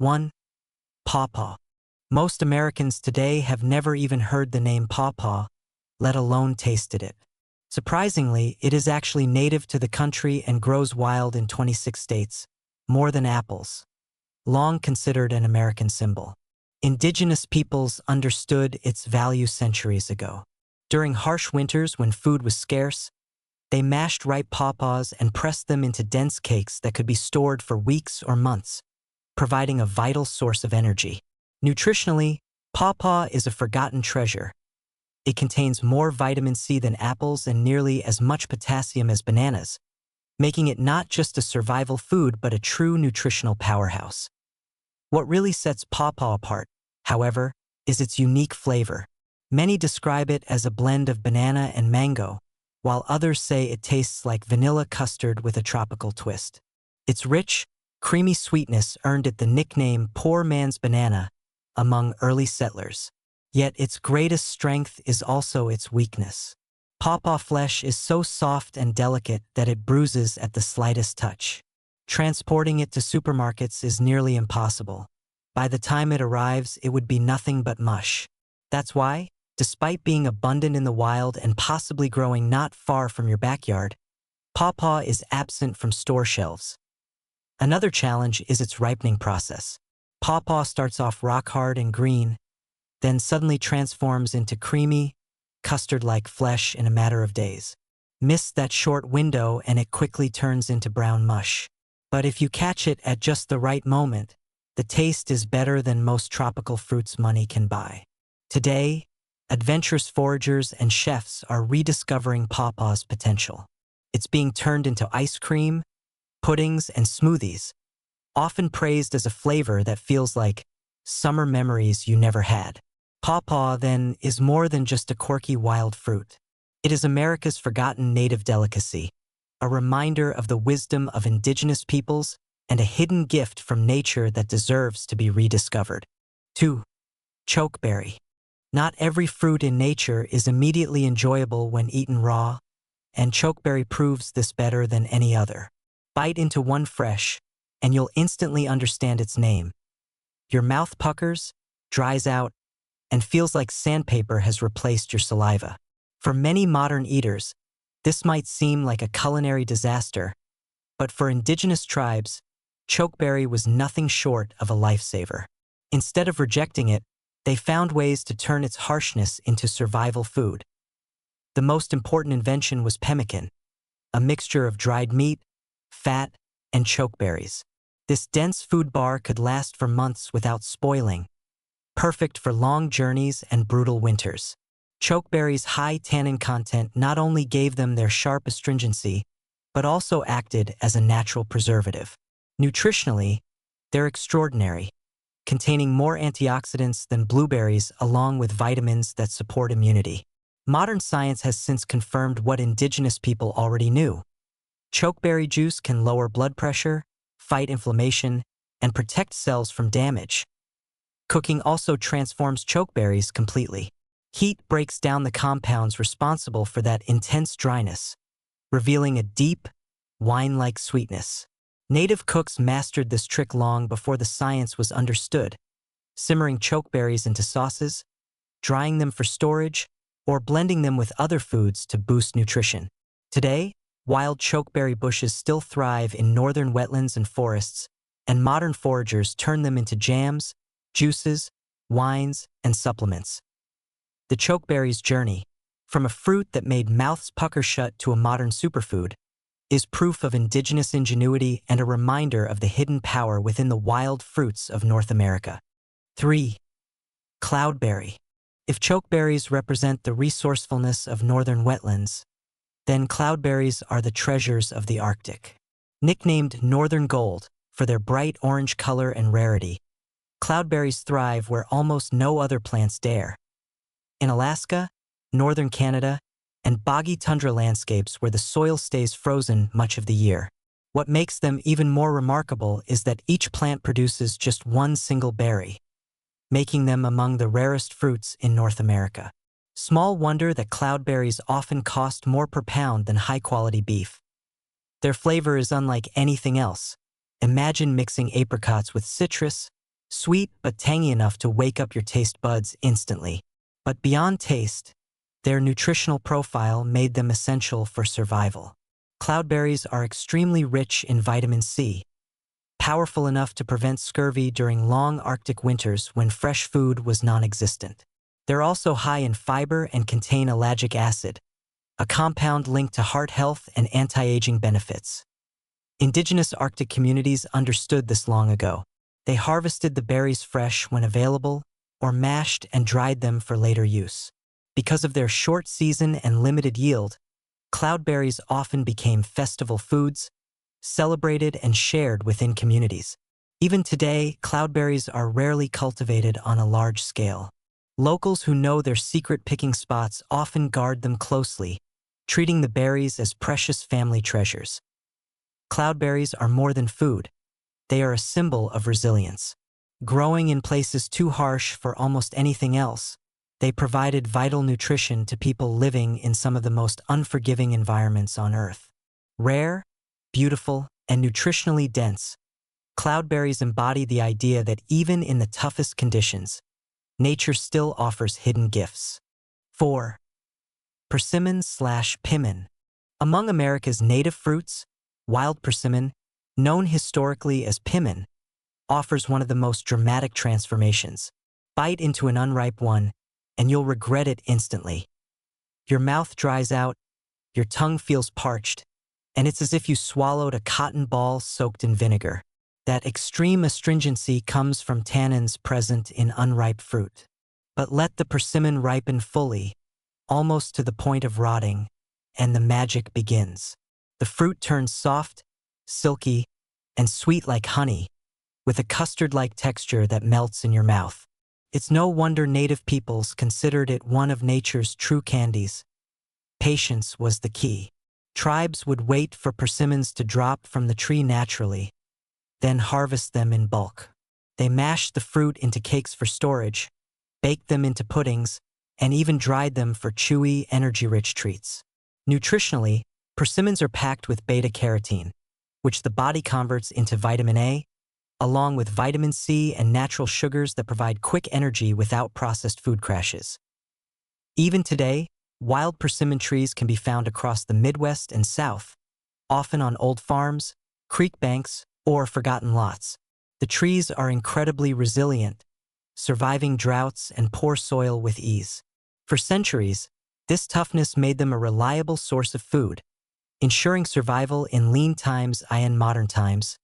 1. Pawpaw. Most Americans today have never even heard the name pawpaw, let alone tasted it. Surprisingly, it is actually native to the country and grows wild in 26 states, more than apples. Long considered an American symbol. Indigenous peoples understood its value centuries ago. During harsh winters when food was scarce, they mashed ripe pawpaws and pressed them into dense cakes that could be stored for weeks or months, providing a vital source of energy. Nutritionally, pawpaw is a forgotten treasure. It contains more vitamin C than apples and nearly as much potassium as bananas, making it not just a survival food but a true nutritional powerhouse. What really sets pawpaw apart, however, is its unique flavor. Many describe it as a blend of banana and mango, while others say it tastes like vanilla custard with a tropical twist. Its rich, creamy sweetness earned it the nickname "poor man's banana" among early settlers. Yet its greatest strength is also its weakness. Pawpaw flesh is so soft and delicate that it bruises at the slightest touch. Transporting it to supermarkets is nearly impossible. By the time it arrives, it would be nothing but mush. That's why, despite being abundant in the wild and possibly growing not far from your backyard, pawpaw is absent from store shelves. Another challenge is its ripening process. Pawpaw starts off rock-hard and green, then suddenly transforms into creamy, custard-like flesh in a matter of days. Miss that short window and it quickly turns into brown mush. But if you catch it at just the right moment, the taste is better than most tropical fruits money can buy. Today, adventurous foragers and chefs are rediscovering pawpaw's potential. It's being turned into ice cream, puddings, and smoothies, often praised as a flavor that feels like summer memories you never had. Pawpaw, then, is more than just a quirky wild fruit. It is America's forgotten native delicacy, a reminder of the wisdom of indigenous peoples and a hidden gift from nature that deserves to be rediscovered. 2. Chokeberry. Not every fruit in nature is immediately enjoyable when eaten raw, and chokeberry proves this better than any other. Bite into one fresh, and you'll instantly understand its name. Your mouth puckers, dries out, and feels like sandpaper has replaced your saliva. For many modern eaters, this might seem like a culinary disaster, but for indigenous tribes, chokeberry was nothing short of a lifesaver. Instead of rejecting it, they found ways to turn its harshness into survival food. The most important invention was pemmican, a mixture of dried meat, fat, and chokeberries. This dense food bar could last for months without spoiling, perfect for long journeys and brutal winters. Chokeberries' high tannin content not only gave them their sharp astringency, but also acted as a natural preservative. Nutritionally, they're extraordinary, containing more antioxidants than blueberries along with vitamins that support immunity. Modern science has since confirmed what indigenous people already knew. Chokeberry juice can lower blood pressure, fight inflammation, and protect cells from damage. Cooking also transforms chokeberries completely. Heat breaks down the compounds responsible for that intense dryness, revealing a deep, wine-like sweetness. Native cooks mastered this trick long before the science was understood, simmering chokeberries into sauces, drying them for storage, or blending them with other foods to boost nutrition. Today, wild chokeberry bushes still thrive in northern wetlands and forests, and modern foragers turn them into jams, juices, wines, and supplements. The chokeberry's journey, from a fruit that made mouths pucker shut to a modern superfood, is proof of indigenous ingenuity and a reminder of the hidden power within the wild fruits of North America. 3. Cloudberry. If chokeberries represent the resourcefulness of northern wetlands, then cloudberries are the treasures of the Arctic. Nicknamed northern gold for their bright orange color and rarity, cloudberries thrive where almost no other plants dare. In Alaska, northern Canada, and boggy tundra landscapes where the soil stays frozen much of the year. What makes them even more remarkable is that each plant produces just one single berry, making them among the rarest fruits in North America. Small wonder that cloudberries often cost more per pound than high-quality beef. Their flavor is unlike anything else. Imagine mixing apricots with citrus, sweet but tangy enough to wake up your taste buds instantly. But beyond taste, their nutritional profile made them essential for survival. Cloudberries are extremely rich in vitamin C, powerful enough to prevent scurvy during long Arctic winters when fresh food was non-existent. They're also high in fiber and contain ellagic acid, a compound linked to heart health and anti-aging benefits. Indigenous Arctic communities understood this long ago. They harvested the berries fresh when available, or mashed and dried them for later use. Because of their short season and limited yield, cloudberries often became festival foods, celebrated and shared within communities. Even today, cloudberries are rarely cultivated on a large scale. Locals who know their secret picking spots often guard them closely, treating the berries as precious family treasures. Cloudberries are more than food. They are a symbol of resilience. Growing in places too harsh for almost anything else, they provided vital nutrition to people living in some of the most unforgiving environments on Earth. Rare, beautiful, and nutritionally dense, cloudberries embody the idea that even in the toughest conditions, nature still offers hidden gifts. 4. Persimmon/pemmican. Among America's native fruits, wild persimmon, known historically as pemmican, offers one of the most dramatic transformations. Bite into an unripe one, and you'll regret it instantly. Your mouth dries out, your tongue feels parched, and it's as if you swallowed a cotton ball soaked in vinegar. That extreme astringency comes from tannins present in unripe fruit. But let the persimmon ripen fully, almost to the point of rotting, and the magic begins. The fruit turns soft, silky, and sweet like honey, with a custard-like texture that melts in your mouth. It's no wonder native peoples considered it one of nature's true candies. Patience was the key. Tribes would wait for persimmons to drop from the tree naturally, then harvest them in bulk. They mashed the fruit into cakes for storage, baked them into puddings, and even dried them for chewy, energy-rich treats. Nutritionally, persimmons are packed with beta-carotene, which the body converts into vitamin A, along with vitamin C and natural sugars that provide quick energy without processed food crashes. Even today, wild persimmon trees can be found across the Midwest and South, often on old farms, creek banks, or forgotten lots. The trees are incredibly resilient, surviving droughts and poor soil with ease. For centuries, this toughness made them a reliable source of food, ensuring survival in lean times and modern times.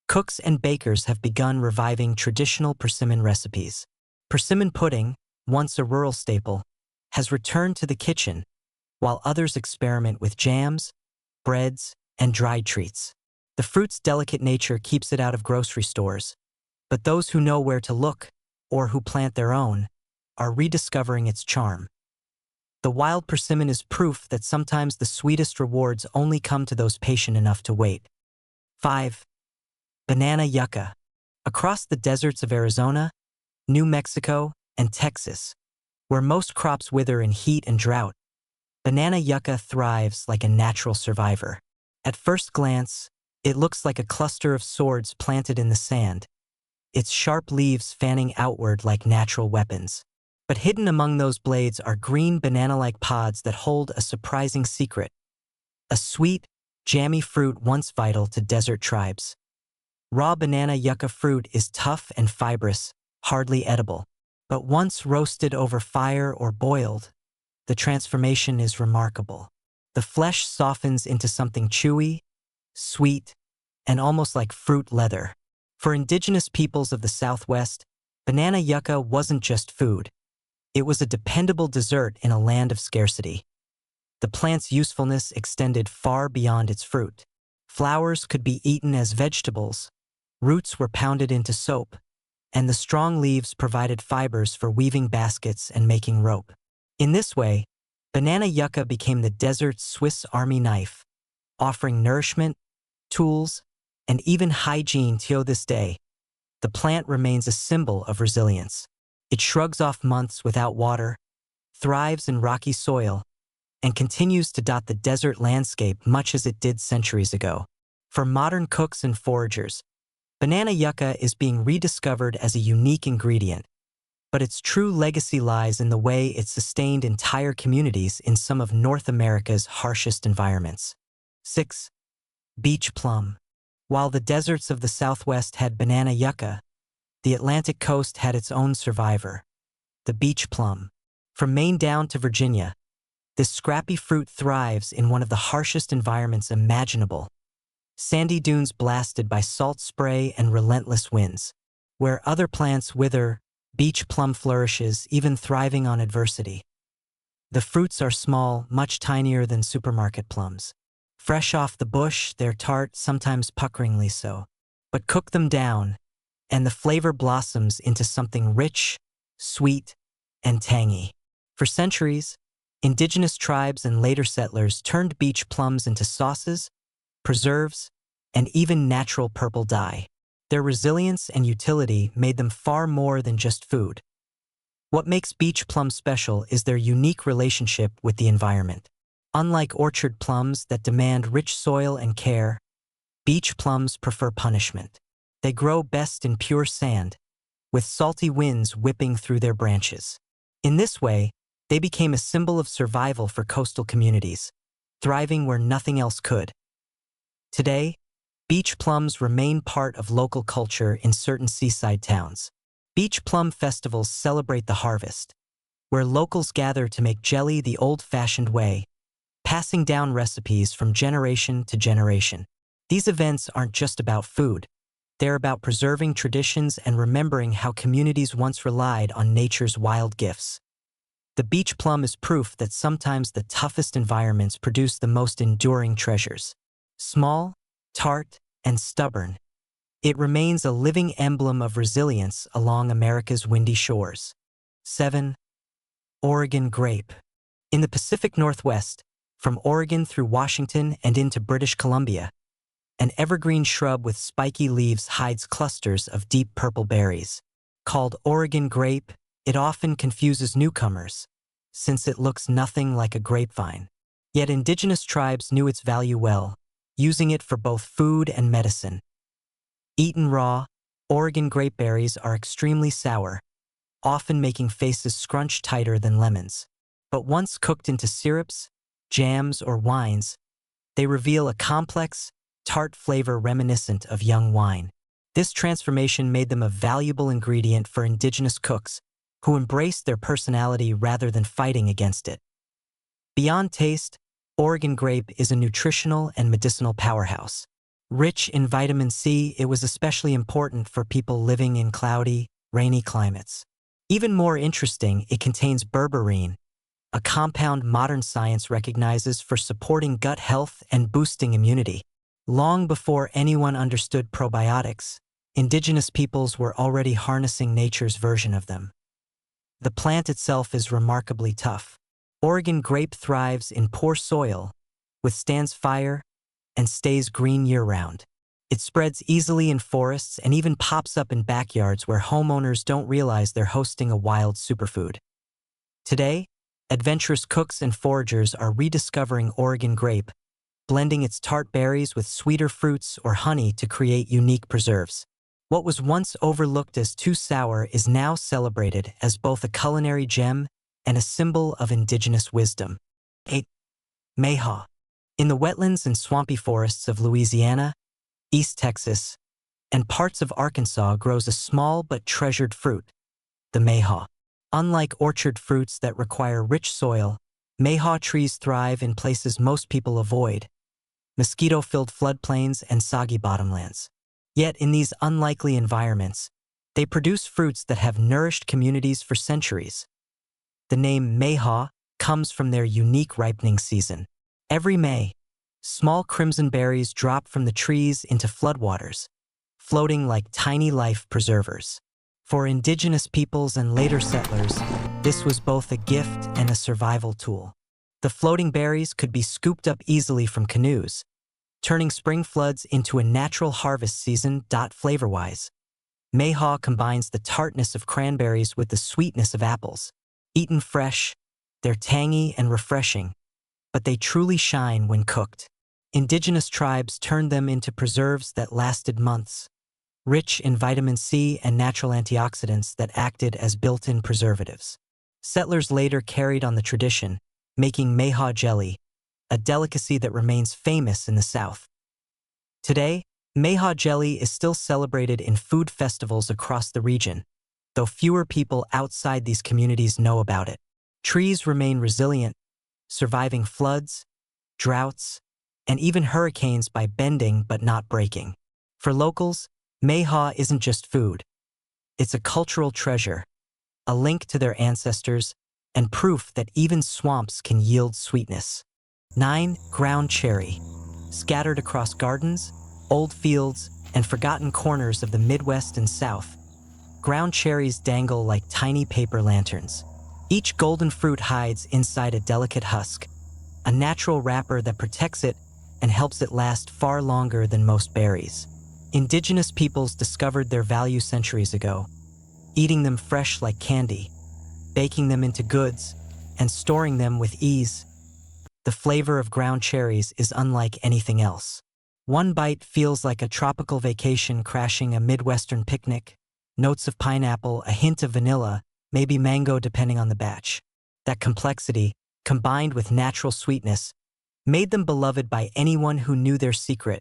Cooks and bakers have begun reviving traditional persimmon recipes. Persimmon pudding, once a rural staple, has returned to the kitchen, while others experiment with jams, breads, and dried treats. The fruit's delicate nature keeps it out of grocery stores, but those who know where to look, or who plant their own, are rediscovering its charm. The wild persimmon is proof that sometimes the sweetest rewards only come to those patient enough to wait. 5. Banana yucca. Across the deserts of Arizona, New Mexico, and Texas, where most crops wither in heat and drought, banana yucca thrives like a natural survivor. At first glance, it looks like a cluster of swords planted in the sand, its sharp leaves fanning outward like natural weapons. But hidden among those blades are green banana-like pods that hold a surprising secret, a sweet, jammy fruit once vital to desert tribes. Raw banana yucca fruit is tough and fibrous, hardly edible. But once roasted over fire or boiled, the transformation is remarkable. The flesh softens into something chewy, sweet, and almost like fruit leather. For indigenous peoples of the Southwest, banana yucca wasn't just food. It was a dependable dessert in a land of scarcity. The plant's usefulness extended far beyond its fruit. Flowers could be eaten as vegetables, roots were pounded into soap, and the strong leaves provided fibers for weaving baskets and making rope. In this way, banana yucca became the desert's Swiss Army knife, offering nourishment, tools, and even hygiene till this day. The plant remains a symbol of resilience. It shrugs off months without water, thrives in rocky soil, and continues to dot the desert landscape much as it did centuries ago. For modern cooks and foragers, Banana yucca is being rediscovered as a unique ingredient, but its true legacy lies in the way it sustained entire communities in some of North America's harshest environments. 6. Beach plum. While the deserts of the Southwest had banana yucca, the Atlantic coast had its own survivor, the beach plum. From Maine down to Virginia, this scrappy fruit thrives in one of the harshest environments imaginable. Sandy dunes blasted by salt spray and relentless winds. Where other plants wither, beach plum flourishes, even thriving on adversity. The fruits are small, much tinier than supermarket plums. Fresh off the bush, they're tart, sometimes puckeringly so. But cook them down, and the flavor blossoms into something rich, sweet, and tangy. For centuries, indigenous tribes and later settlers turned beach plums into sauces, preserves, and even natural purple dye. Their resilience and utility made them far more than just food. What makes beach plums special is their unique relationship with the environment. Unlike orchard plums that demand rich soil and care, beach plums prefer punishment. They grow best in pure sand, with salty winds whipping through their branches. In this way, they became a symbol of survival for coastal communities, thriving where nothing else could. Today, beach plums remain part of local culture in certain seaside towns. Beach plum festivals celebrate the harvest, where locals gather to make jelly the old-fashioned way, passing down recipes from generation to generation. These events aren't just about food. They're about preserving traditions and remembering how communities once relied on nature's wild gifts. The beach plum is proof that sometimes the toughest environments produce the most enduring treasures. Small, tart, and stubborn, it remains a living emblem of resilience along America's windy shores. 7. Oregon grape. In the Pacific Northwest, from Oregon through Washington and into British Columbia, an evergreen shrub with spiky leaves hides clusters of deep purple berries. Called Oregon grape, it often confuses newcomers, since it looks nothing like a grapevine. Yet indigenous tribes knew its value well, using it for both food and medicine. Eaten raw, Oregon grape berries are extremely sour, often making faces scrunch tighter than lemons. But once cooked into syrups, jams, or wines, they reveal a complex, tart flavor reminiscent of young wine. This transformation made them a valuable ingredient for indigenous cooks, who embraced their personality rather than fighting against it. Beyond taste, Oregon grape is a nutritional and medicinal powerhouse. Rich in vitamin C, it was especially important for people living in cloudy, rainy climates. Even more interesting, it contains berberine, a compound modern science recognizes for supporting gut health and boosting immunity. Long before anyone understood probiotics, indigenous peoples were already harnessing nature's version of them. The plant itself is remarkably tough. Oregon grape thrives in poor soil, withstands fire, and stays green year-round. It spreads easily in forests and even pops up in backyards where homeowners don't realize they're hosting a wild superfood. Today, adventurous cooks and foragers are rediscovering Oregon grape, blending its tart berries with sweeter fruits or honey to create unique preserves. What was once overlooked as too sour is now celebrated as both a culinary gem and a symbol of indigenous wisdom. 8. Mayhaw. In the wetlands and swampy forests of Louisiana, East Texas, and parts of Arkansas grows a small but treasured fruit, the mayhaw. Unlike orchard fruits that require rich soil, mayhaw trees thrive in places most people avoid, mosquito-filled floodplains and soggy bottomlands. Yet in these unlikely environments, they produce fruits that have nourished communities for centuries. The name mayhaw comes from their unique ripening season. Every May, small crimson berries drop from the trees into floodwaters, floating like tiny life preservers. For indigenous peoples and later settlers, this was both a gift and a survival tool. The floating berries could be scooped up easily from canoes, turning spring floods into a natural harvest season. Flavor-wise, mayhaw combines the tartness of cranberries with the sweetness of apples. Eaten fresh, they're tangy and refreshing, but they truly shine when cooked. Indigenous tribes turned them into preserves that lasted months, rich in vitamin C and natural antioxidants that acted as built-in preservatives. Settlers later carried on the tradition, making mayhaw jelly, a delicacy that remains famous in the South. Today, mayhaw jelly is still celebrated in food festivals across the region, though fewer people outside these communities know about it. Trees remain resilient, surviving floods, droughts, and even hurricanes by bending but not breaking. For locals, mayhaw isn't just food. It's a cultural treasure, a link to their ancestors, and proof that even swamps can yield sweetness. 9. Ground cherry. Scattered across gardens, old fields, and forgotten corners of the Midwest and South, ground cherries dangle like tiny paper lanterns. Each golden fruit hides inside a delicate husk, a natural wrapper that protects it and helps it last far longer than most berries. Indigenous peoples discovered their value centuries ago, eating them fresh like candy, baking them into goods, and storing them with ease. The flavor of ground cherries is unlike anything else. One bite feels like a tropical vacation crashing a Midwestern picnic, notes of pineapple, a hint of vanilla, maybe mango depending on the batch. That complexity, combined with natural sweetness, made them beloved by anyone who knew their secret.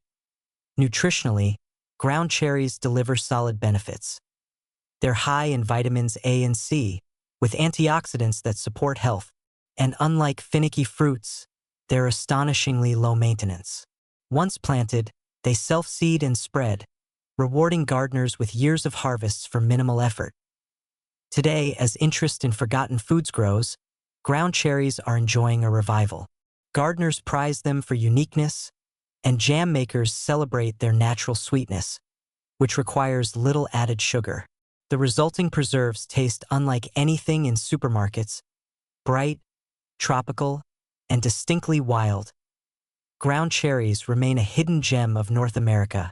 Nutritionally, ground cherries deliver solid benefits. They're high in vitamins A and C, with antioxidants that support health, and unlike finicky fruits, they're astonishingly low maintenance. Once planted, they self-seed and spread, rewarding gardeners with years of harvests for minimal effort. Today, as interest in forgotten foods grows, ground cherries are enjoying a revival. Gardeners prize them for uniqueness, and jam makers celebrate their natural sweetness, which requires little added sugar. The resulting preserves taste unlike anything in supermarkets, bright, tropical, and distinctly wild. Ground cherries remain a hidden gem of North America,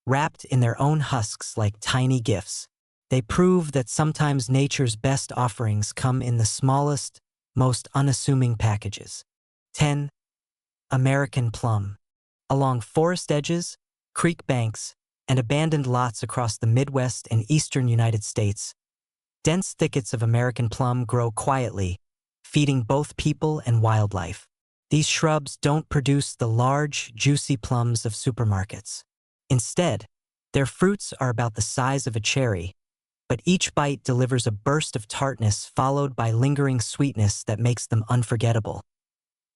wrapped in their own husks like tiny gifts. They prove that sometimes nature's best offerings come in the smallest, most unassuming packages. 10. American plum. Along forest edges, creek banks, and abandoned lots across the Midwest and eastern United States, dense thickets of American plum grow quietly, feeding both people and wildlife. These shrubs don't produce the large, juicy plums of supermarkets. Instead, their fruits are about the size of a cherry, but each bite delivers a burst of tartness followed by lingering sweetness that makes them unforgettable.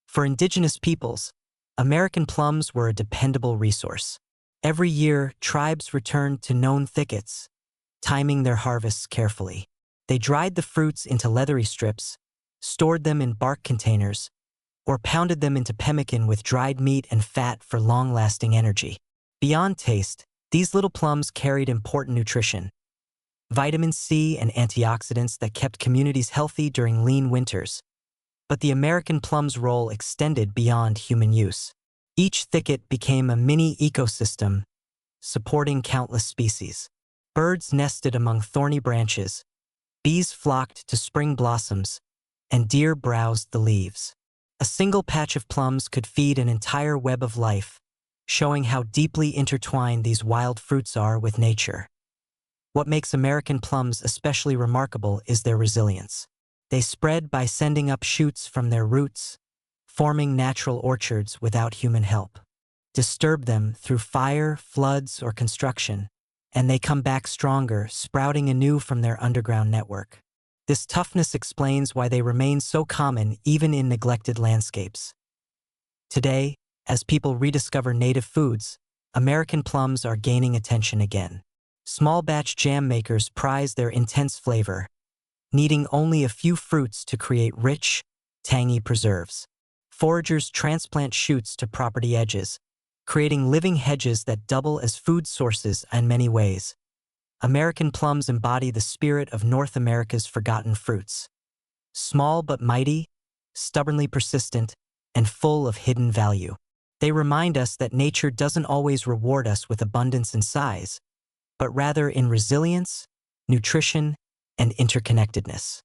For indigenous peoples, American plums were a dependable resource. Every year, tribes returned to known thickets, timing their harvests carefully. They dried the fruits into leathery strips, stored them in bark containers, or pounded them into pemmican with dried meat and fat for long-lasting energy. Beyond taste, these little plums carried important nutrition: vitamin C and antioxidants that kept communities healthy during lean winters. But the American plum's role extended beyond human use. Each thicket became a mini ecosystem, supporting countless species. Birds nested among thorny branches, bees flocked to spring blossoms, and deer browsed the leaves. A single patch of plums could feed an entire web of life, showing how deeply intertwined these wild fruits are with nature. What makes American plums especially remarkable is their resilience. They spread by sending up shoots from their roots, forming natural orchards without human help. Disturb them through fire, floods, or construction, and they come back stronger, sprouting anew from their underground network. This toughness explains why they remain so common even in neglected landscapes. Today, as people rediscover native foods, American plums are gaining attention again. Small batch jam makers prize their intense flavor, needing only a few fruits to create rich, tangy preserves. Foragers transplant shoots to property edges, creating living hedges that double as food sources in many ways. American plums embody the spirit of North America's forgotten fruits. Small but mighty, stubbornly persistent, and full of hidden value. They remind us that nature doesn't always reward us with abundance and size, but rather in resilience, nutrition, and interconnectedness.